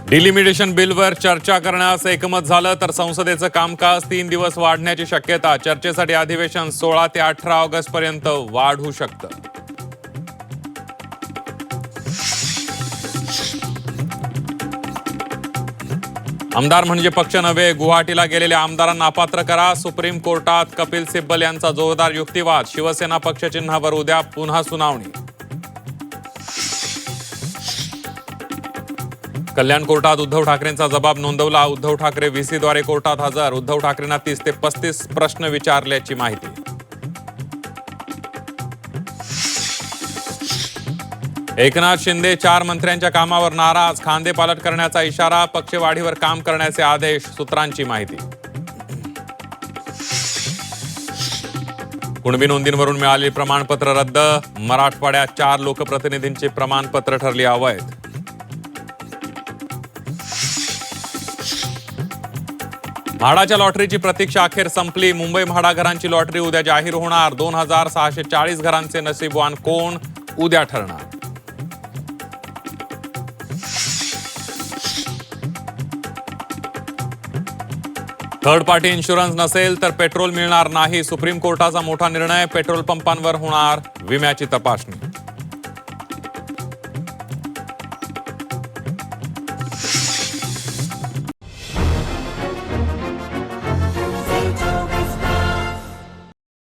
Delimitation बिलवर चर्चा करण्यास एकमत झालं तर संसदेचं कामकाज 3 दिवस वाढण्याची शक्यता. चर्चेसाठी अधिवेशन 16 ते 18 ऑगस्ट पर्यंत वाढू शकतं. आमदार म्हणजे पक्ष नव्हे, गुवाहाटीला गेलेल्या आमदारांना अपात्र करा. सुप्रीम कोर्टात कपिल सिब्बल यांचा जोरदार युक्तिवाद. शिवसेना पक्षचिन्हावर उद्या पुन्हा सुनावणी. कल्याण कोर्टात उद्धव ठाकरेंचा जबाब नोंदवला. उद्धव ठाकरे व्हीसीद्वारे कोर्टात हजर. उद्धव ठाकरेंना 30 ते 35 प्रश्न विचारल्याची माहिती. एकनाथ शिंदे 4 मंत्र्यांच्या कामावर नाराज. खांदेपालट करण्याचा इशारा. पक्षवाढीवर काम करण्याचे आदेश. सूत्रांची माहिती. कुणबी नोंदींवरून मिळालेली प्रमाणपत्र रद्द. मराठवाड्यात 4 लोकप्रतिनिधींची प्रमाणपत्र ठरली अवैध. म्हाडाच्या लॉटरीची प्रतीक्षा अखेर संपली. मुंबई म्हाडा घरांची लॉटरी उद्या जाहीर होणार. 2640 घरांचे नशीबवान कोण उद्या ठरणार. थर्ड पार्टी इन्शुरन्स नसेल तर पेट्रोल मिळणार नाही. सुप्रीम कोर्टाचा मोठा निर्णय. पेट्रोल पंपांवर होणार विम्याची तपासणी.